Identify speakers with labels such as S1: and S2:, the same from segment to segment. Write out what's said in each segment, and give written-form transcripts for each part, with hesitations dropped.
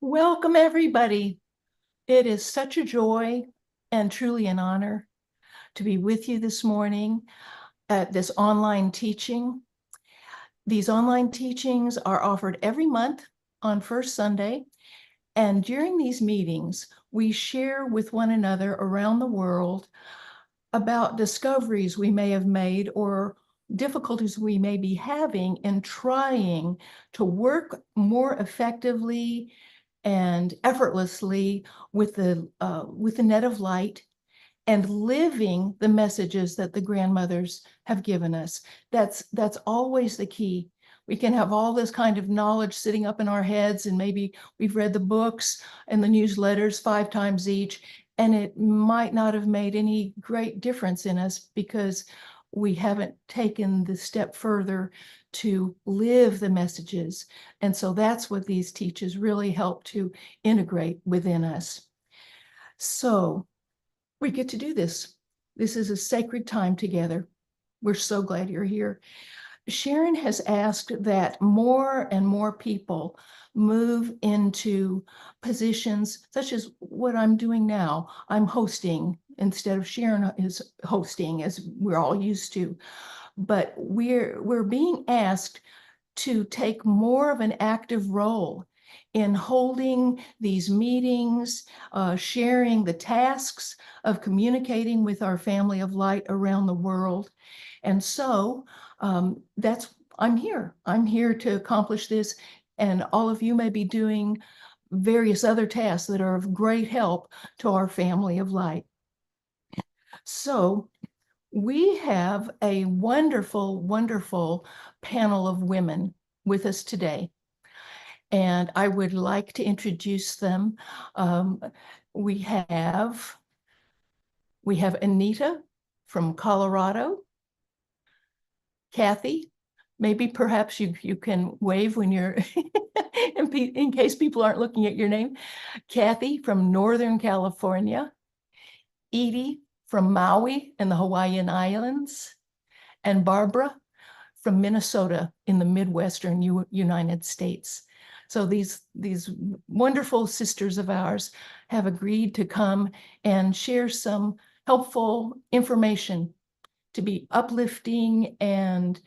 S1: Welcome, everybody. It is such a joy and truly an honor to be with you this morning at this online teaching. These online teachings are offered every month on first Sunday. And during these meetings, we share with one another around the world about discoveries we may have made or difficulties we may be having in trying to work more effectively and effortlessly with the net of light and living the messages that the grandmothers have given us. That's always the key. We can have all this kind of knowledge sitting up in our heads, and maybe we've read the books and the newsletters 5 times each, and it might not have made any great difference in us because we haven't taken the step further to live the messages. And so that's what these teachers really help to integrate within us. So we get to do this. This is a sacred time together. We're so glad you're here. Sharon has asked that more and more people move into positions such as what I'm doing now. I'm hosting instead of Sharon is hosting, as we're all used to. But we're being asked to take more of an active role in holding these meetings, sharing the tasks of communicating with our family of light around the world. And so I'm here. I'm here to accomplish this. And all of you may be doing various other tasks that are of great help to our family of light. So we have a wonderful, wonderful panel of women with us today, and I would like to introduce them. Um, we have Anita from Colorado. Kathy, maybe perhaps you can wave when you're in case people aren't looking at your name. Kathy from Northern California. Edie from Maui and the Hawaiian Islands, and Barbara from Minnesota in the Midwestern United States. So these wonderful sisters of ours have agreed to come and share some helpful information to be uplifting and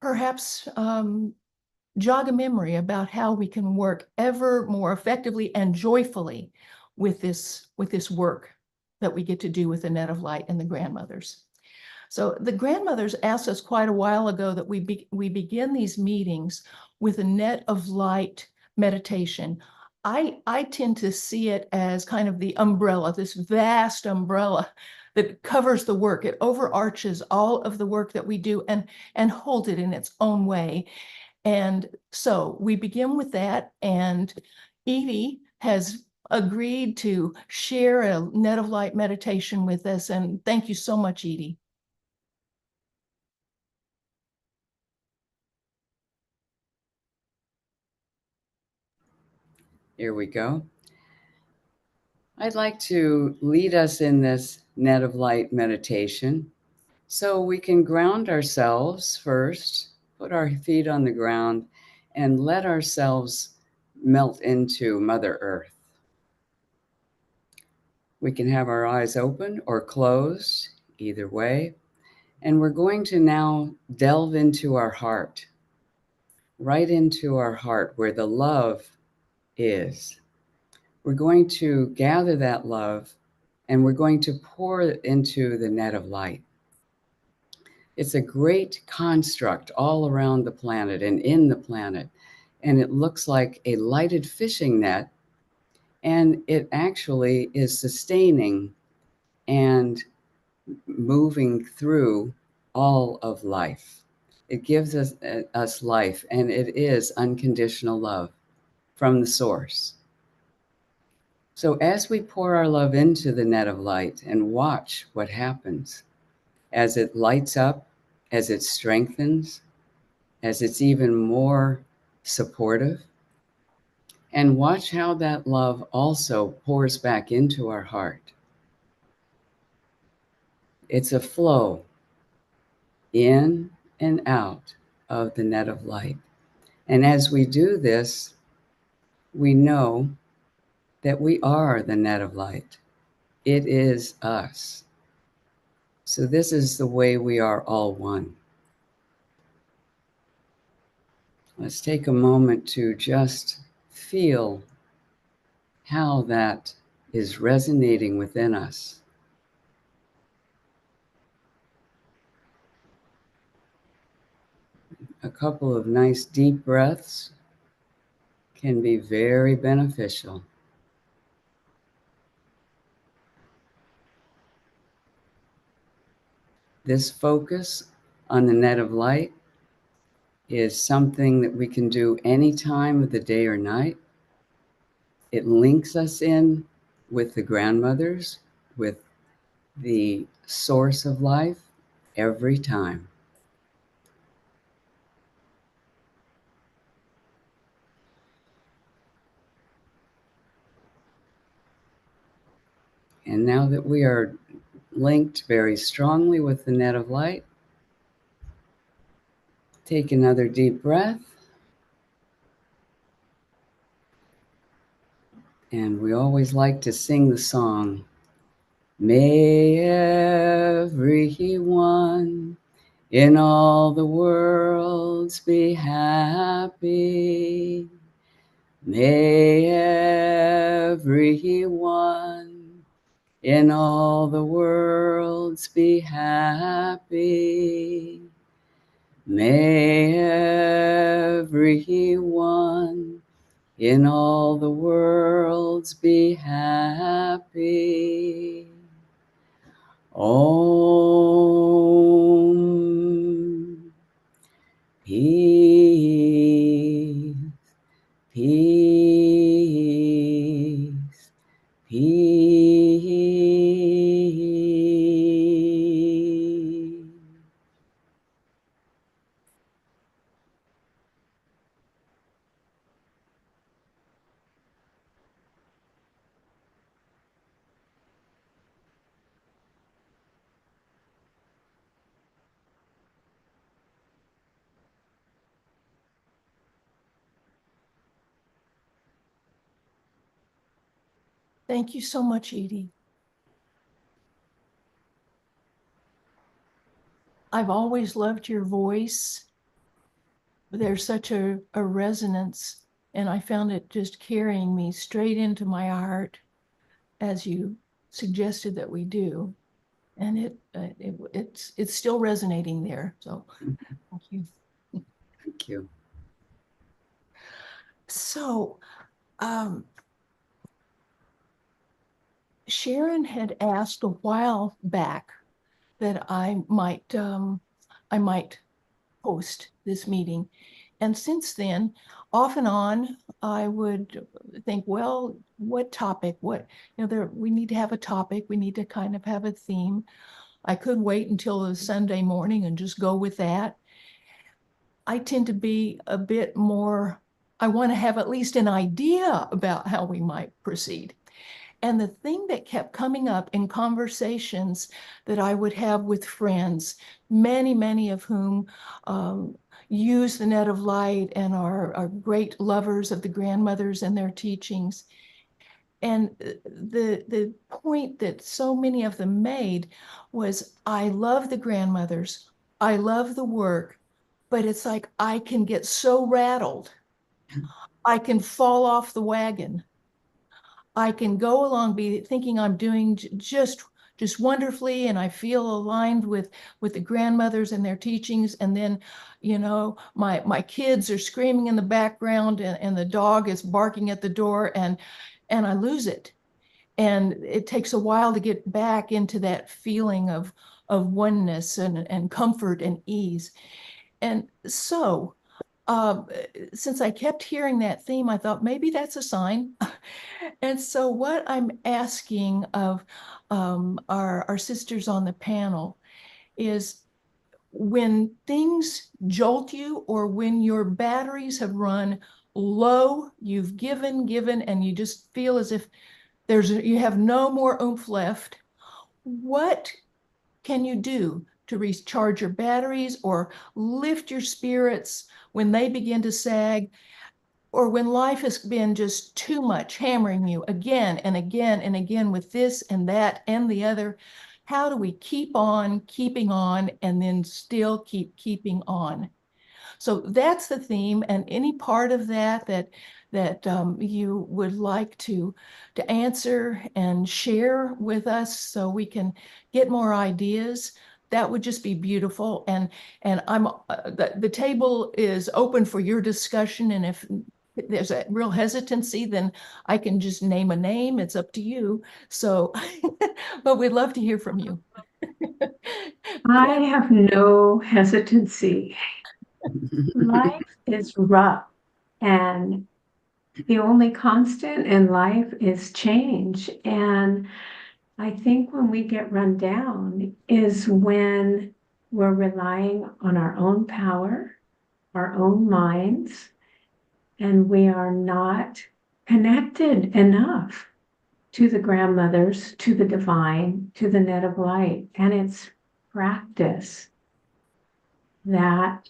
S1: perhaps jog a memory about how we can work ever more effectively and joyfully with this work that we get to do with the Net of Light and the grandmothers. So the grandmothers asked us quite a while ago that we begin these meetings with a Net of Light meditation. I tend to see it as kind of the umbrella, this vast umbrella that covers the work. It overarches all of the work that we do and holds it in its own way. And so we begin with that, and Edie has agreed to share a Net of Light meditation with us. And thank you so much, Edie.
S2: Here we go. I'd like to lead us in this Net of Light meditation so we can ground ourselves first, put our feet on the ground, and let ourselves melt into Mother Earth. We can have our eyes open or closed, either way. And we're going to now delve into our heart, right into our heart where the love is. We're going to gather that love and we're going to pour it into the net of light. It's a great construct all around the planet and in the planet. And it looks like a lighted fishing net. And it actually is sustaining and moving through all of life. It gives us life, and it is unconditional love from the source. So as we pour our love into the net of light and watch what happens as it lights up, as it strengthens, as it's even more supportive, and watch how that love also pours back into our heart. It's a flow in and out of the net of light. And as we do this, we know that we are the net of light. It is us. So this is the way we are all one. Let's take a moment to just feel how that is resonating within us. A couple of nice deep breaths can be very beneficial. This focus on the net of light is something that we can do any time of the day or night. It links us in with the grandmothers, with the source of life every time. And now that we are linked very strongly with the net of light, take another deep breath. And we always like to sing the song, may everyone in all the worlds be happy. May everyone in all the worlds be happy. May everyone in all the worlds be happy. Om. Peace, peace, peace.
S1: Thank you so much, Edie. I've always loved your voice. There's such a resonance, and I found it just carrying me straight into my heart, as you suggested that we do. And it's still resonating there. So thank you.
S2: Thank you.
S1: So Sharon had asked a while back that I might host this meeting. And since then, off and on, I would think, well, what topic? We need to have a topic. We need to kind of have a theme. I could wait until a Sunday morning and just go with that. I tend to be a bit more, I want to have at least an idea about how we might proceed. And the thing that kept coming up in conversations that I would have with friends, many of whom use the net of light and are great lovers of the grandmothers and their teachings. And the point that so many of them made was, I love the grandmothers, I love the work, but it's like I can get so rattled. I can fall off the wagon. I can go along be thinking I'm doing just wonderfully, and I feel aligned with the grandmothers and their teachings, and then my kids are screaming in the background, and the dog is barking at the door, and I lose it. And it takes a while to get back into that feeling of oneness and comfort and ease. And so since I kept hearing that theme, I thought maybe that's a sign. And so what I'm asking of our sisters on the panel is, when things jolt you, or when your batteries have run low, you've given, and you just feel as if you have no more oomph left, what can you do to recharge your batteries or lift your spirits when they begin to sag? or when life has been just too much, hammering you again and again and again with this and that and the other, how do we keep on keeping on and then still keep keeping on? So that's the theme, and any part of that you would like to answer and share with us so we can get more ideas, that would just be beautiful. And I'm the table is open for your discussion, and if there's a real hesitancy, then I can just name a name. It's up to you. So, but we'd love to hear from you.
S3: I have no hesitancy. Life is rough, and the only constant in life is change. And I think when we get run down is when we're relying on our own power, our own minds, and we are not connected enough to the grandmothers, to the divine, to the net of light. And it's practice that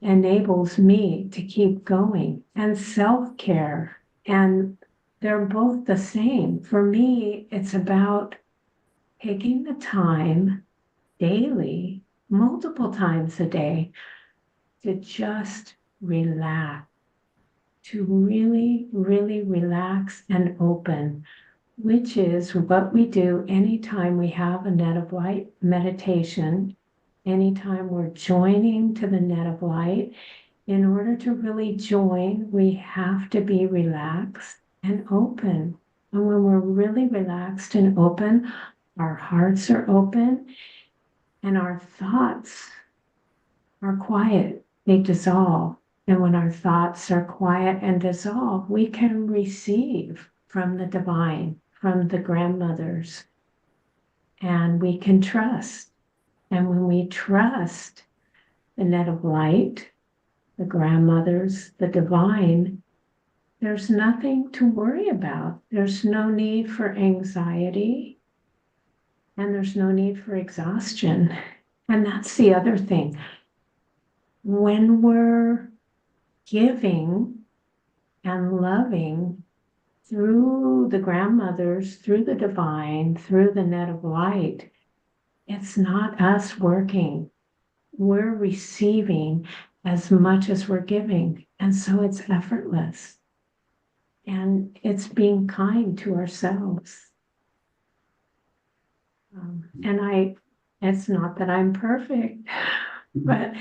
S3: enables me to keep going, and self-care. And they're both the same. For me, it's about taking the time daily, multiple times a day, to just relax, to really, really relax and open, which is what we do anytime we have a net of light meditation, anytime we're joining to the net of light. In order to really join, we have to be relaxed and open. And when we're really relaxed and open, our hearts are open and our thoughts are quiet. They dissolve. And when our thoughts are quiet and dissolve, we can receive from the divine, from the grandmothers, and we can trust. And when we trust the net of light, the grandmothers, the divine, there's nothing to worry about. There's no need for anxiety, and there's no need for exhaustion. And that's the other thing. When we're giving and loving through the grandmothers, through the divine, through the net of light, it's not us working. We're receiving as much as we're giving. And so it's effortless. And it's being kind to ourselves. It's not that I'm perfect, but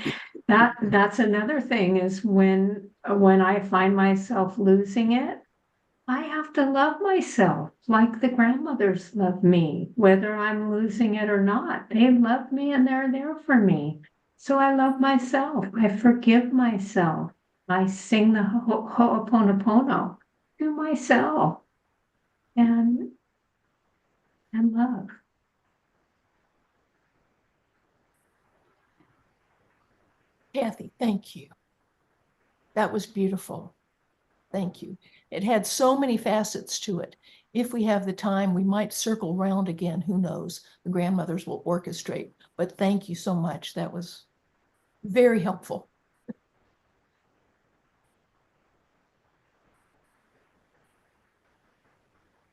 S3: that's another thing is when I find myself losing it, I have to love myself like the grandmothers love me, whether I'm losing it or not. They love me and they're there for me. So I love myself. I forgive myself. I sing the Ho'oponopono to myself and love.
S1: Kathy, thank you. That was beautiful. Thank you. It had so many facets to it. If we have the time, we might circle round again. Who knows? The grandmothers will orchestrate. But thank you so much. That was very helpful.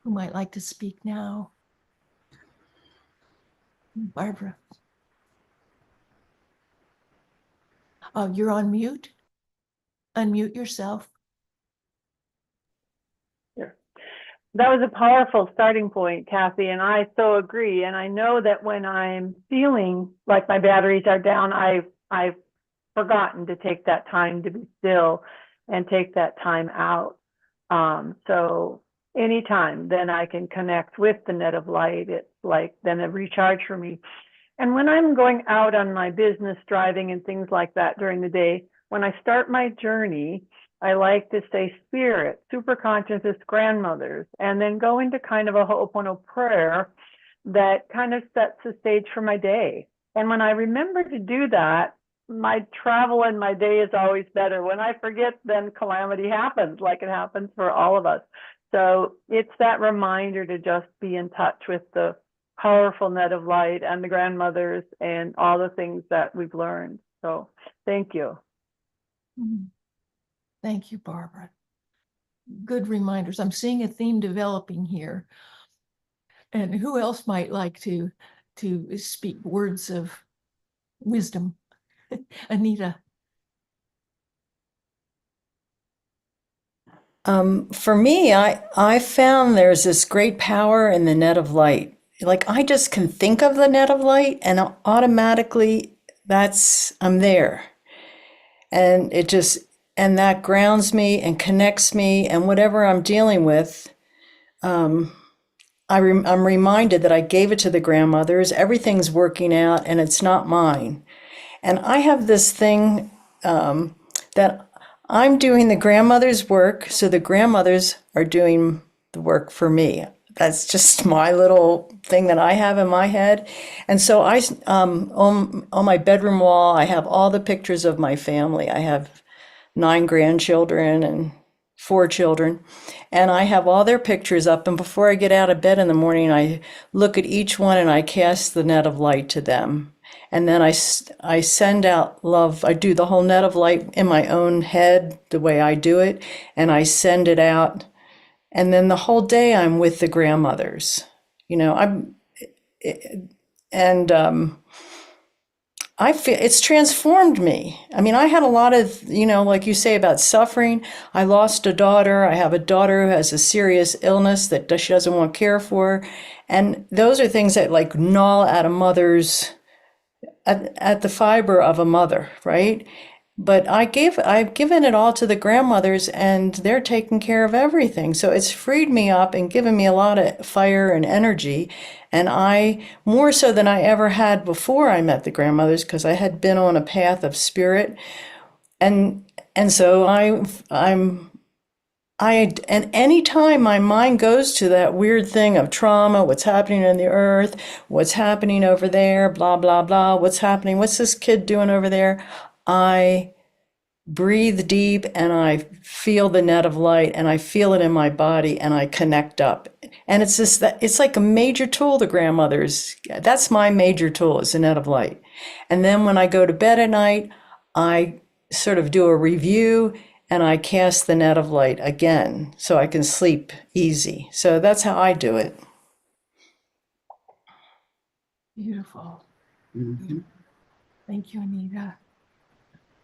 S1: Who might like to speak now? Barbara. Oh, you're on mute. Unmute yourself.
S4: That was a powerful starting point, Kathy, and I so agree. And I know that when I'm feeling like my batteries are down, I've forgotten to take that time to be still and take that time out. So anytime then I can connect with the net of light, it's like then a recharge for me. And when I'm going out on my business driving and things like that during the day, when I start my journey, I like to say spirit, superconscious, grandmothers, and then go into kind of a Ho'opono prayer that kind of sets the stage for my day. And when I remember to do that, my travel and my day is always better. When I forget, then calamity happens, like it happens for all of us. So it's that reminder to just be in touch with the powerful net of light and the grandmothers and all the things that we've learned. So thank you.
S1: Thank you, Barbara. good reminders. I'm seeing a theme developing here. And who else might like to speak words of wisdom? Anita.
S5: For me, I found there's this great power in the net of light. Like I just can think of the net of light and automatically I'm there. And that grounds me and connects me, and whatever I'm dealing with, I'm reminded that I gave it to the grandmothers. Everything's working out and it's not mine. And I have this thing that I'm doing the grandmother's work, so the grandmothers are doing the work for me. That's just my little thing that I have in my head. And so on my bedroom wall, I have all the pictures of my family. I have 9 grandchildren and 4 children, and I have all their pictures up. And before I get out of bed in the morning, I look at each one and I cast the net of light to them. And then I send out love. I do the whole net of light in my own head, the way I do it, and I send it out. And then the whole day I'm with the grandmothers. I feel it's transformed me. I mean, I had a lot of, like you say about suffering. I lost a daughter. I have a daughter who has a serious illness that she doesn't want care for. And those are things that like gnaw at a mother's, at the fiber of a mother, right? But I've given it all to the grandmothers, and they're taking care of everything. So it's freed me up and given me a lot of fire and energy. And more so than I ever had before I met the grandmothers, because I had been on a path of spirit. And so and anytime my mind goes to that weird thing of trauma, what's happening in the earth, what's happening over there, blah, blah, blah, what's happening, what's this kid doing over there? I breathe deep and I feel the net of light and I feel it in my body and I connect up. And it's like a major tool, the grandmothers. That's my major tool, is the net of light. And then when I go to bed at night, I sort of do a review and I cast the net of light again so I can sleep easy. So that's how I do it.
S1: Beautiful.
S2: Mhm.
S1: Thank you, Anita.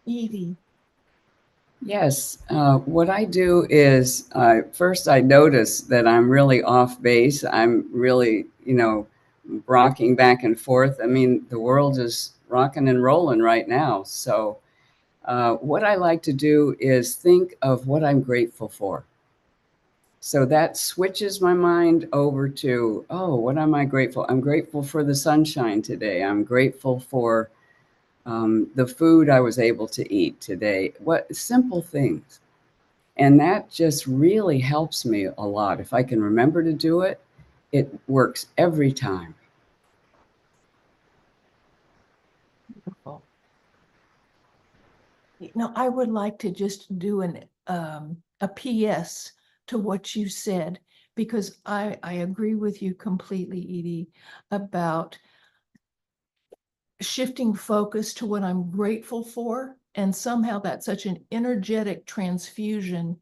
S1: Edie.
S2: Yes, what I do is first I notice that I'm really off base. I'm really, rocking back and forth. I mean, the world is rocking and rolling right now. So what I like to do is think of what I'm grateful for. So that switches my mind over to, oh, what am I grateful? I'm grateful for the sunshine today. I'm grateful for the food I was able to eat today. What simple things. And that just really helps me a lot. If I can remember to do it, it works every time.
S1: Beautiful. I would like to just do a PS to what you said, because I agree with you completely, Edie, about shifting focus to what I'm grateful for. And somehow that's such an energetic transfusion,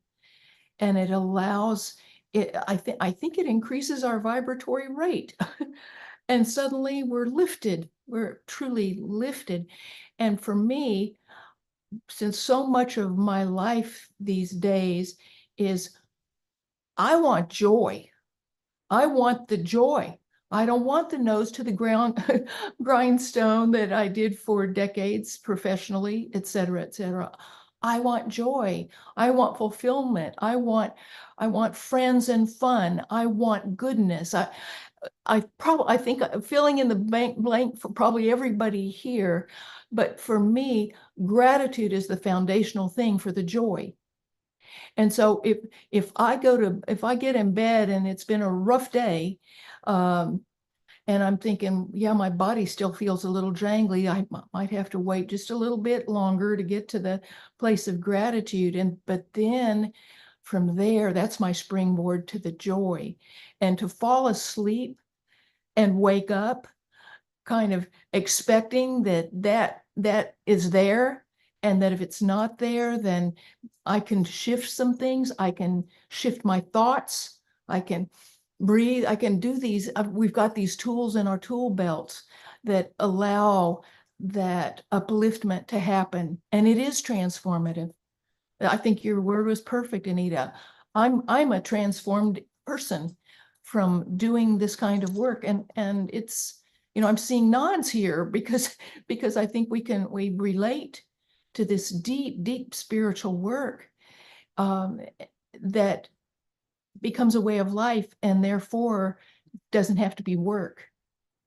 S1: and it allows it, I think it increases our vibratory rate. And suddenly we're truly lifted. And for me, since so much of my life these days is, I want joy. I want the joy. I don't want the nose to the ground grindstone that I did for decades professionally, et cetera, et cetera. I want joy. I want fulfillment. I want friends and fun. I want goodness. I think filling in the blank for probably everybody here, but for me, gratitude is the foundational thing for the joy. And so if I get in bed and it's been a rough day, and I'm thinking, yeah, my body still feels a little jangly, I might have to wait just a little bit longer to get to the place of gratitude. But then from there, that's my springboard to the joy. And to fall asleep and wake up kind of expecting that is there and that if it's not there, then I can shift some things. I can shift my thoughts. I can breathe. I can do these. We've got these tools in our tool belts that allow that upliftment to happen. And it is transformative. I think your word was perfect, Anita. I'm a transformed person from doing this kind of work. And it's, I'm seeing nods here because I think we relate to this deep, deep spiritual work that becomes a way of life and therefore doesn't have to be work.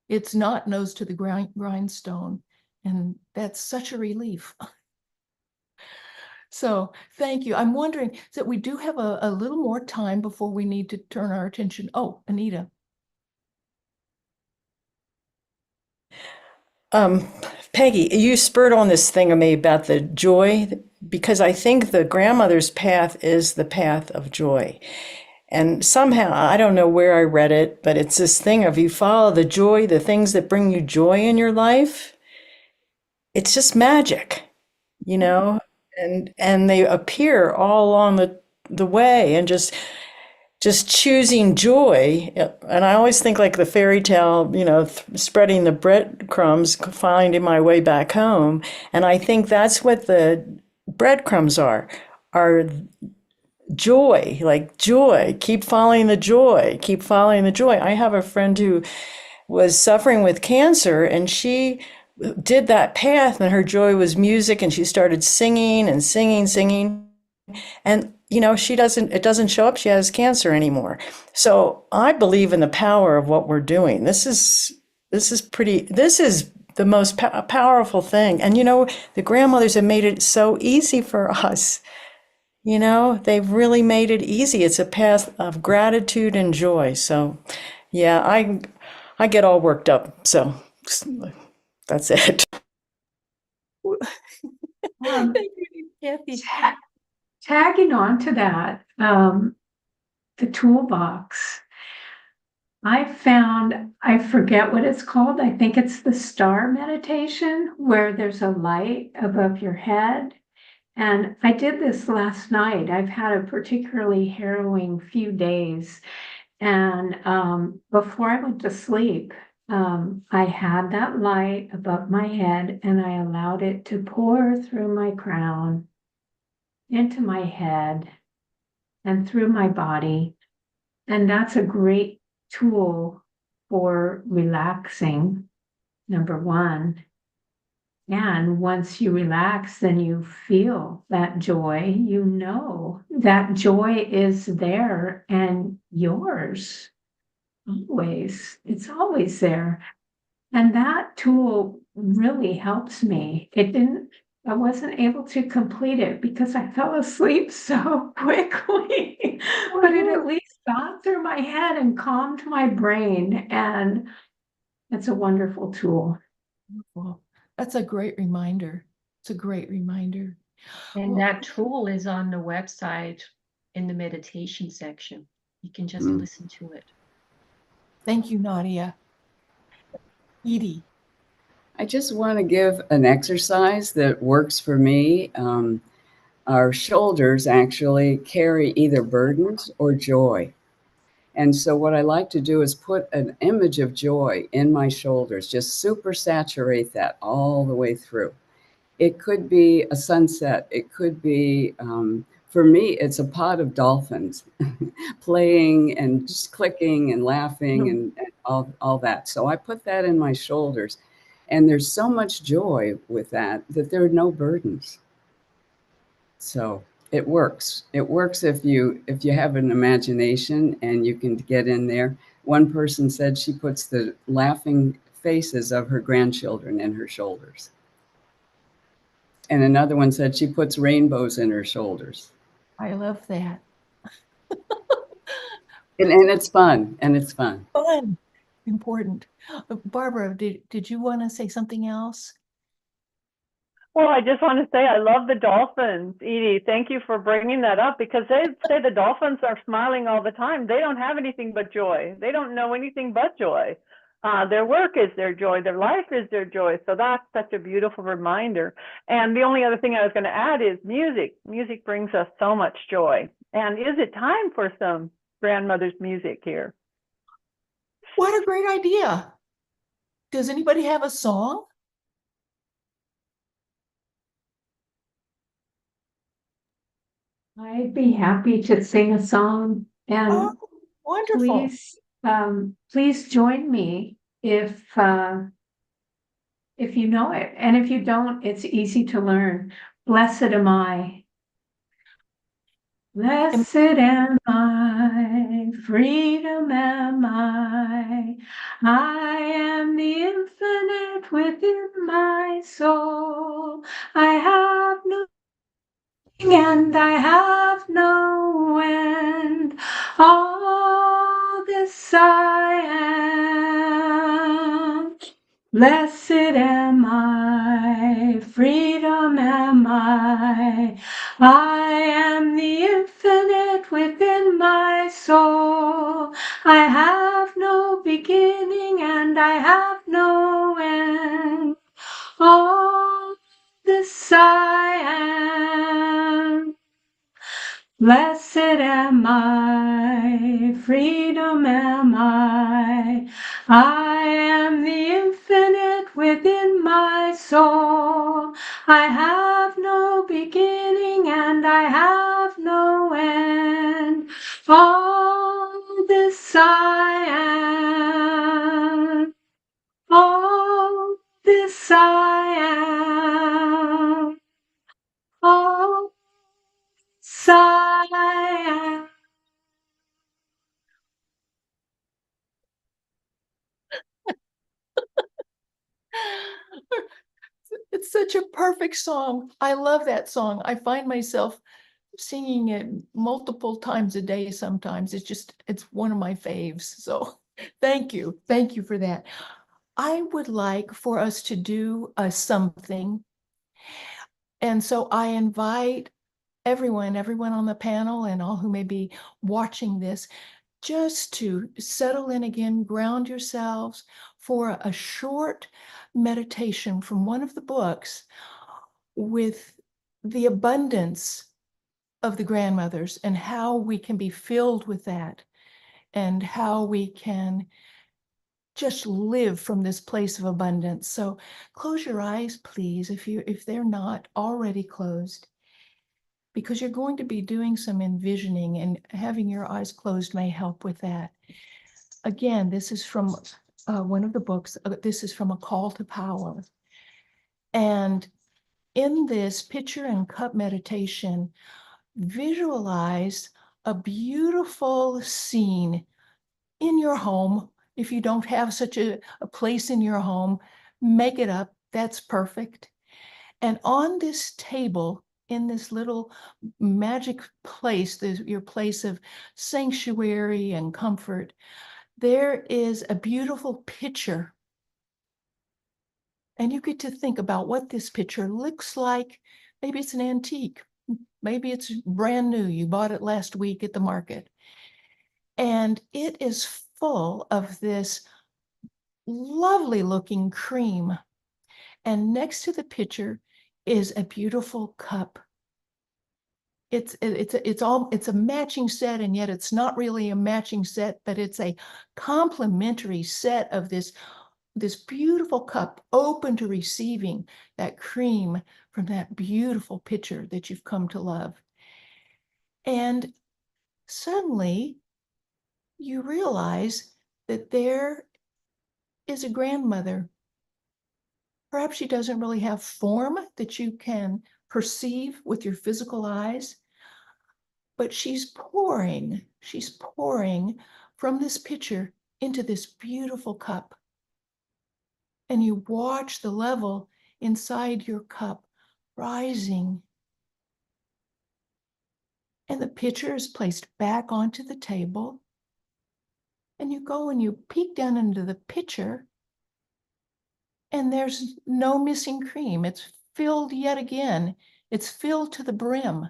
S1: It's not nose to the grindstone. And that's such a relief. So thank you. I'm wondering that we do have a little more time before we need to turn our attention. Oh, Anita.
S5: Peggy, you spurred on this thing of me about the joy, because I think the grandmother's path is the path of joy. And somehow, I don't know where I read it, but it's this thing of you follow the joy, the things that bring you joy in your life. It's just magic, you know, and they appear all along the way, and just choosing joy. And I always think like the fairy tale, spreading the breadcrumbs, finding my way back home. And I think that's what the breadcrumbs are joy, like joy. Keep following the joy, keep following the joy. I have a friend who was suffering with cancer, and she did that path, and her joy was music, and she started singing and singing. And it doesn't show up. She has cancer anymore. So I believe in the power of what we're doing. This is the most powerful thing. And the grandmothers have made it so easy for us. They've really made it easy. It's a path of gratitude and joy. So yeah, I get all worked up. So that's it.
S1: Thank you, Kathy.
S3: Tagging on to that, the toolbox, I forget what it's called. I think it's the star meditation, where there's a light above your head. And I did this last night. I've had a particularly harrowing few days. And before I went to sleep, I had that light above my head, and I allowed it to pour through my crown, into my head, and through my body. And that's a great tool for relaxing, number one. And once you relax, then you feel that joy. That joy is there and yours always. It's always there. And that tool really helps me. I wasn't able to complete it because I fell asleep so quickly, but it at least got through my head and calmed my brain. And it's a wonderful tool.
S1: Well, that's a great reminder. It's a great reminder.
S6: And that tool is on the website in the meditation section. You can just listen to it.
S1: Thank you, Nadia. Edie.
S2: I just want to give an exercise that works for me. Our shoulders actually carry either burdens or joy. And so what I like to do is put an image of joy in my shoulders, just super saturate that all the way through. It could be a sunset. It could be, for me, it's a pod of dolphins playing and just clicking and laughing and all that. So I put that in my shoulders. And there's so much joy with that there are no burdens. So it works. It works if you have an imagination and you can get in there. One person said she puts the laughing faces of her grandchildren in her shoulders. And another one said she puts rainbows in her shoulders.
S1: I love that.
S2: And it's fun.
S1: Fun. Important. Barbara, did you want to say something else?
S4: Well, I just want to say I love the dolphins, Edie. Thank you for bringing that up, because they say the dolphins are smiling all the time. They don't have anything but joy. They don't know anything but joy. Their work is their joy. Their life is their joy. So that's such a beautiful reminder. And the only other thing I was going to add is music. Music brings us so much joy. And is it time for some grandmother's music here?
S1: What a great idea. Does anybody have a song?
S3: I'd be happy to sing a song, and
S1: Oh, wonderful.
S3: please join me if you know it, and if you don't, it's easy to learn. Blessed am I. Blessed am I, freedom am I am the infinite within my soul. I have no and I have no end. All this I am. Blessed am I, freedom am I am the infinite within my soul. I have no beginning and I have no end. All this I am. Blessed am I, freedom am I am the infinite within my soul. I have no beginning and I have no end. All this I am. All this I am. All this I am.
S1: It's such a perfect song. I love that song. I find myself singing it multiple times a day sometimes. It's one of my faves. So thank you. Thank you for that. I would like for us to do something. And so I invite everyone on the panel and all who may be watching this, just to settle in again, ground yourselves for a short meditation from one of the books with the abundance of the grandmothers and how we can be filled with that and how we can just live from this place of abundance. So close your eyes, please, if they're not already closed, because you're going to be doing some envisioning, and having your eyes closed may help with that. Again, this is from one of the books. This is from A Call to Power. And in this pitcher and cup meditation, visualize a beautiful scene in your home. If you don't have such a place in your home, make it up. That's perfect. And on this table, in this little magic place, your place of sanctuary and comfort, there is a beautiful picture. And you get to think about what this picture looks like. Maybe it's an antique. Maybe it's brand new. You bought it last week at the market. And it is full of this lovely looking cream. And next to the picture is a beautiful cup. It's a matching set, and yet it's not really a matching set, but it's a complementary set of this beautiful cup, open to receiving that cream from that beautiful pitcher that you've come to love. And suddenly you realize that there is a grandmother. Perhaps she doesn't really have form that you can perceive with your physical eyes, but she's pouring from this pitcher into this beautiful cup. And you watch the level inside your cup rising. And the pitcher is placed back onto the table. And you go and you peek down into the pitcher, and there's no missing cream. It's filled yet again. It's filled to the brim.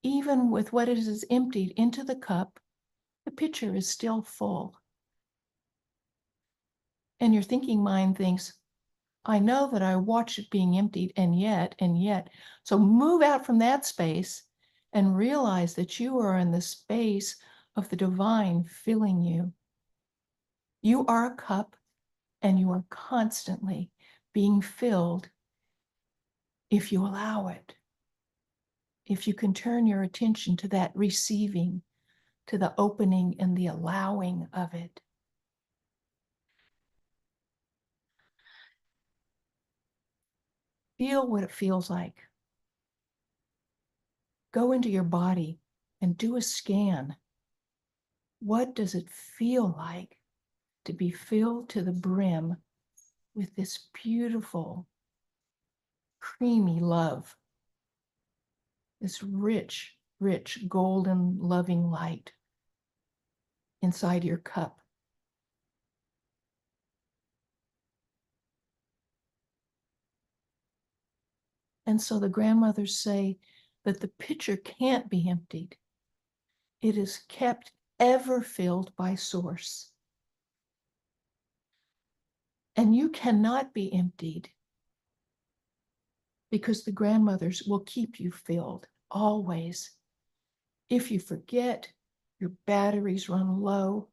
S1: Even with what is emptied into the cup, the pitcher is still full. And your thinking mind thinks, I know that I watched it being emptied, and yet. So move out from that space and realize that you are in the space of the divine filling you. You are a cup, and you are constantly being filled if you allow it. If you can turn your attention to that receiving, to the opening and the allowing of it. Feel what it feels like. Go into your body and do a scan. What does it feel like to be filled to the brim with this beautiful, creamy love, this rich, rich, golden, loving light inside your cup? And so the grandmothers say that the pitcher can't be emptied. It is kept ever filled by source. And you cannot be emptied because the grandmothers will keep you filled always. If you forget, your batteries run low,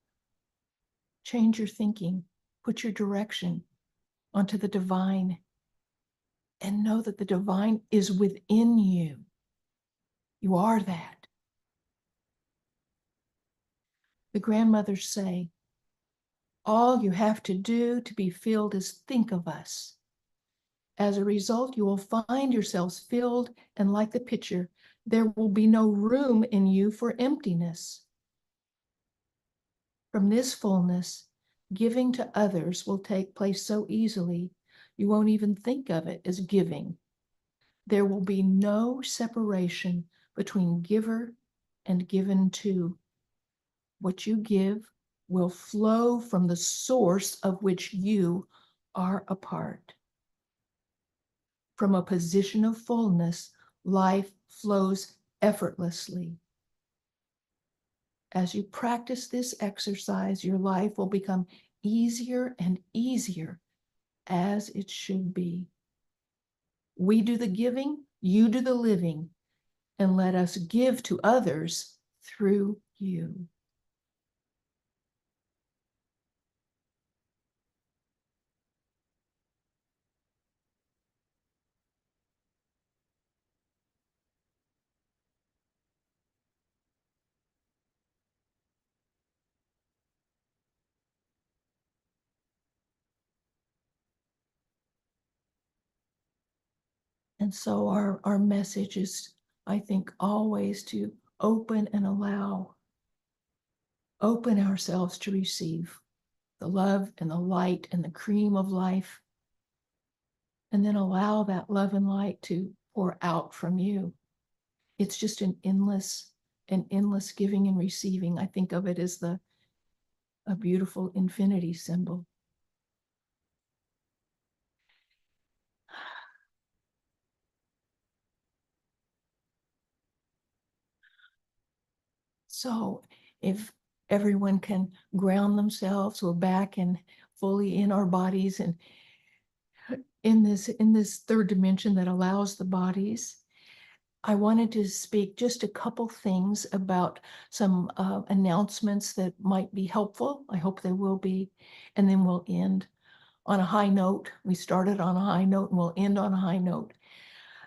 S1: change your thinking, put your direction onto the divine, and know that the divine is within you. You are that. The grandmothers say, all you have to do to be filled is think of us. As a result, you will find yourselves filled, and like the pitcher, there will be no room in you for emptiness. From this fullness, giving to others will take place so easily, you won't even think of it as giving. There will be no separation between giver and given to. What you give will flow from the source of which you are a part. From a position of fullness, life flows effortlessly. As you practice this exercise, your life will become easier and easier, as it should be. We do the giving, you do the living, and let us give to others through you. And so our message is, I think, always to open and allow, open ourselves to receive the love and the light and the cream of life, and then allow that love and light to pour out from you. It's just an endless giving and receiving. I think of it as a beautiful infinity symbol. So if everyone can ground themselves, we're back and fully in our bodies and in this third dimension that allows the bodies. I wanted to speak just a couple things about some announcements that might be helpful. I hope they will be, and then we'll end on a high note. We started on a high note and we'll end on a high note.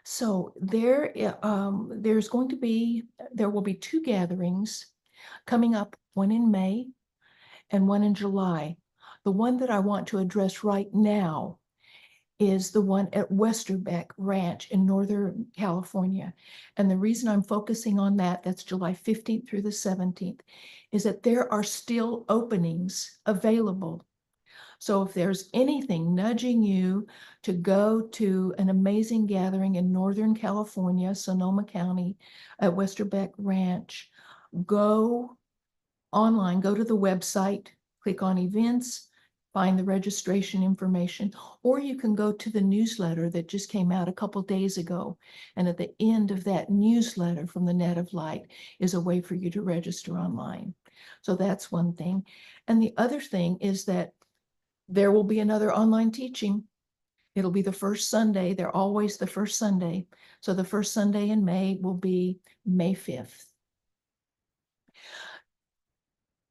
S1: So there will be two gatherings coming up, one in May and one in July. The one that I want to address right now is the one at Westerbeck Ranch in Northern California. And the reason I'm focusing on that's July 15th through the 17th, is that there are still openings available. So if there's anything nudging you to go to an amazing gathering in Northern California, Sonoma County, at Westerbeck Ranch, go online, go to the website, click on events, find the registration information, or you can go to the newsletter that just came out a couple days ago. And at the end of that newsletter from the Net of Light is a way for you to register online. So that's one thing. And the other thing is that there will be another online teaching. It'll be the first Sunday. They're always the first Sunday. So the first Sunday in May will be May 5th.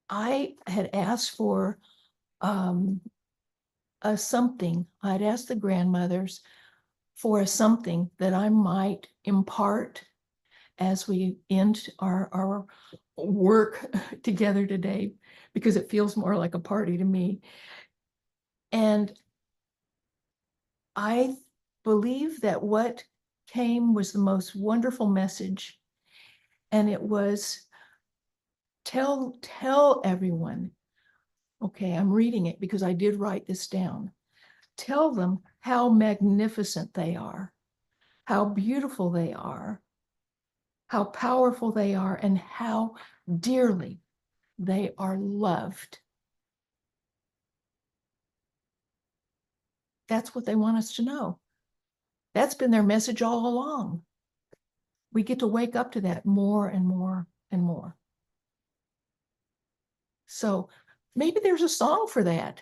S1: I had asked for a something. I'd asked the grandmothers for a something that I might impart as we end our work together today, because it feels more like a party to me. And I believe that what came was the most wonderful message. And it was, tell everyone, okay, I'm reading it because I did write this down. Tell them how magnificent they are, how beautiful they are, how powerful they are, and how dearly they are loved. That's what they want us to know. That's been their message all along. We get to wake up to that more and more and more. So maybe there's a song for that.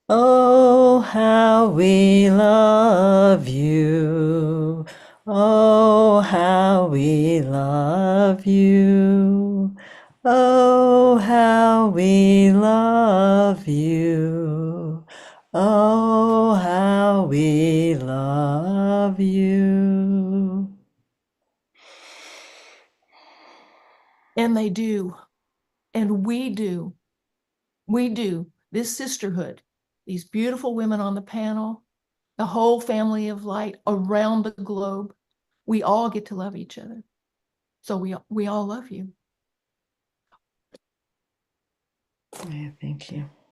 S5: Oh, how we love you. Oh, how we love you. Oh, how we love you. Oh, how we love you.
S1: And they do. And we do. We do. This sisterhood, these beautiful women on the panel, the whole family of light around the globe, we all get to love each other. So we all love you.
S5: Yeah, thank you.